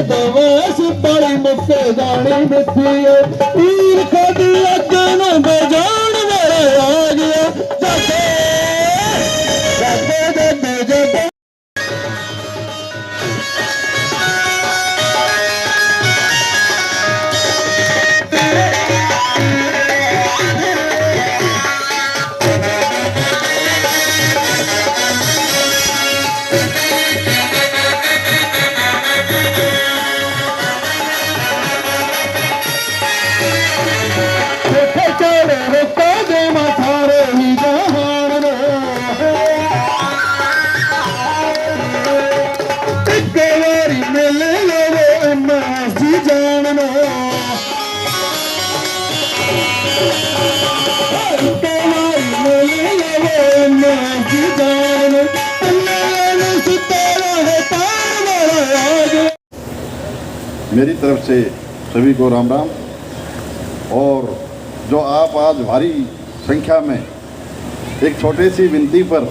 दवास बड़ी मुक्के जानी मिठी है तीर कदी अगे न बजान वाला आ गया जाते जाते जाते जाते मेरी तरफ से सभी को राम राम। और जो आप आज भारी संख्या में एक छोटी सी विनती पर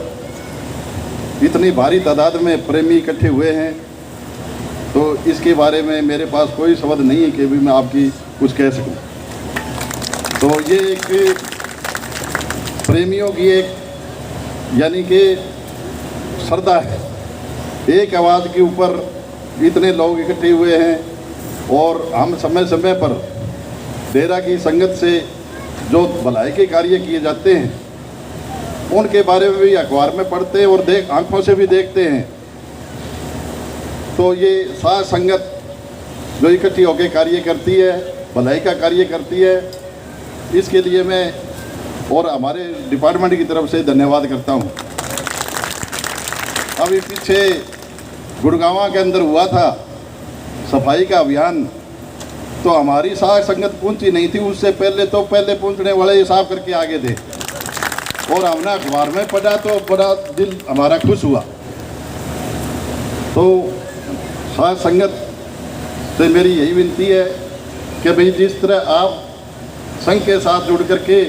इतनी भारी तादाद में प्रेमी इकट्ठे हुए हैं, तो इसके बारे में मेरे पास कोई शब्द नहीं है कि भी मैं आपकी कुछ कह सकूं। तो ये एक प्रेमियों की एक यानी कि श्रद्धा है, एक आवाज़ के ऊपर इतने लोग इकट्ठे हुए हैं। और हम समय समय पर डेरा की संगत से जो भलाई के कार्य किए जाते हैं उनके बारे में भी अखबार में पढ़ते हैं और आंखों से भी देखते हैं। तो ये साथ संगत जो इकट्ठी होकर कार्य करती है, भलाई का कार्य करती है, इसके लिए मैं और हमारे डिपार्टमेंट की तरफ से धन्यवाद करता हूँ। अभी पीछे गुड़गांव के अंदर हुआ था सफाई का अभियान, तो हमारी साख संगत पहुंची नहीं थी। उससे पहले तो पहले पहुंचने वाले हिसाब करके आगे थे और हमने अखबार में पढ़ा तो बड़ा दिल हमारा खुश हुआ। तो साख संगत से मेरी यही विनती है कि भाई जिस तरह आप संघ के साथ जुड़ करके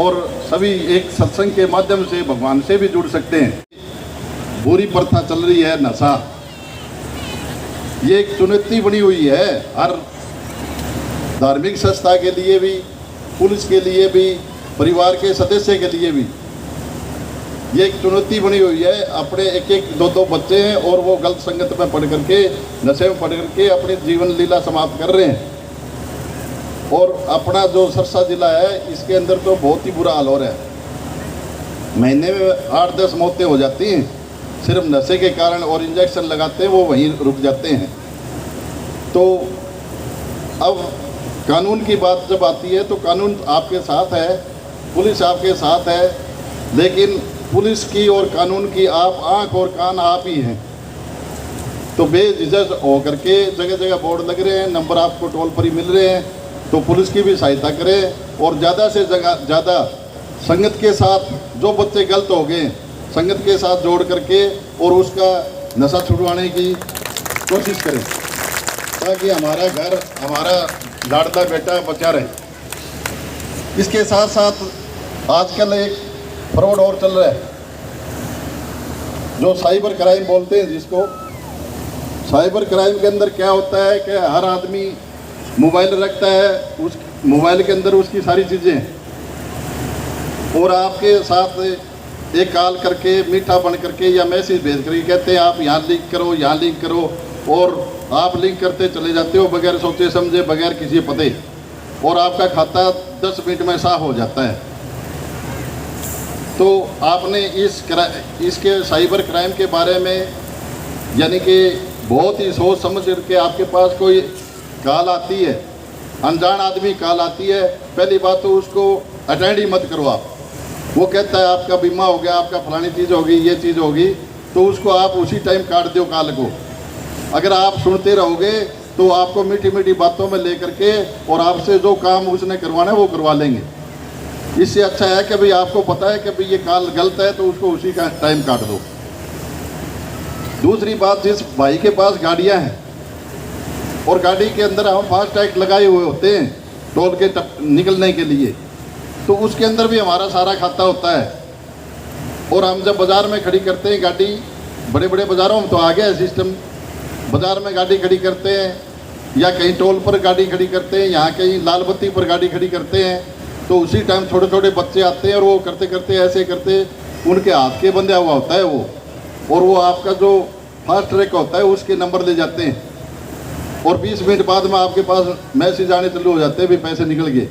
और सभी एक सत्संग के माध्यम से भगवान से भी जुड़ सकते हैं। बुरी प्रथा चल रही है नशा, ये एक चुनौती बनी हुई है हर धार्मिक संस्था के लिए भी, पुलिस के लिए भी, परिवार के सदस्य के लिए भी। ये एक चुनौती बनी हुई है। अपने एक एक दो दो बच्चे हैं और वो गलत संगत में पढ़ करके, नशे में पढ़ करके अपनी जीवन लीला समाप्त कर रहे हैं। और अपना जो सरसा जिला है इसके अंदर तो बहुत ही बुरा हाल हो रहा है। महीने में 8-10 मौतें हो जाती हैं सिर्फ नशे के कारण, और इंजेक्शन लगाते हैं वो वहीं रुक जाते हैं। तो अब कानून की बात जब आती है तो कानून आपके साथ है, पुलिस आपके साथ है, लेकिन पुलिस की और कानून की आप आंख और कान आप ही हैं। तो बेझिझक होकर के जगह जगह बोर्ड लग रहे हैं, नंबर आपको टोल फ्री मिल रहे हैं, तो पुलिस की भी सहायता करें और ज़्यादा से ज़्यादा संगत के साथ जो बच्चे गलत हो गए संगत के साथ जोड़ करके और उसका नशा छुड़वाने की कोशिश करें, ताकि हमारा घर, हमारा लाडला बेटा बचा रहे। इसके साथ साथ आजकल एक फ्रॉड और चल रहा है जो साइबर क्राइम बोलते हैं, जिसको साइबर क्राइम के अंदर क्या होता है कि हर आदमी मोबाइल रखता है, उस मोबाइल के अंदर उसकी सारी चीज़ें, और आपके साथ एक कॉल करके मीठा बन करके या मैसेज भेज करके कहते हैं आप यहाँ लिंक करो, यहाँ लिंक करो, और आप लिंक करते चले जाते हो बगैर सोचे समझे, बगैर किसी पते, और आपका खाता 10 मिनट में साफ हो जाता है। तो आपने इसके साइबर क्राइम के बारे में यानी कि बहुत ही सोच समझ करके आपके पास कोई कॉल आती है, अनजान आदमी कॉल आती है, पहली बात तो उसको अटेंड ही मत करो आप। वो कहता है आपका बीमा हो गया, आपका फलानी चीज़ होगी, ये चीज़ होगी, तो उसको आप उसी टाइम काट दो कॉल को। अगर आप सुनते रहोगे तो आपको मीठी मीठी बातों में लेकर के और आपसे जो काम उसने करवाना है वो करवा लेंगे। इससे अच्छा है कि भाई आपको पता है कि भाई ये कॉल गलत है तो उसको उसी का टाइम काट दो। दूसरी बात, जिस भाई के पास गाड़ियाँ हैं और गाड़ी के अंदर हम फास्ट टैग लगाए हुए होते हैं टोल के निकलने के लिए, तो उसके अंदर भी हमारा सारा खाता होता है। और हम जब बाज़ार में खड़ी करते हैं गाड़ी, बड़े बड़े बाज़ारों में तो आ गया है सिस्टम, बाजार में गाड़ी खड़ी करते हैं या कहीं टोल पर गाड़ी खड़ी करते हैं, यहाँ कहीं लाल बत्ती पर गाड़ी खड़ी करते हैं, तो उसी टाइम छोटे छोटे बच्चे आते हैं और वो करते करते ऐसे करते उनके हाथ के बंधा हुआ होता है वो, और वो आपका जो फास्ट ट्रैक होता है उसके नंबर ले जाते हैं और 20 मिनट बाद में आपके पास मैसेज आने चालू हो जाते हैं भी पैसे निकल गए।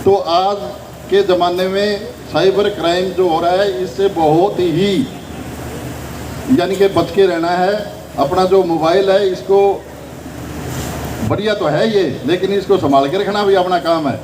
तो आज के ज़माने में साइबर क्राइम जो हो रहा है इससे बहुत ही यानी कि बच के रहना है। अपना जो मोबाइल है इसको बढ़िया तो है ये, लेकिन इसको संभाल के रखना भी अपना काम है।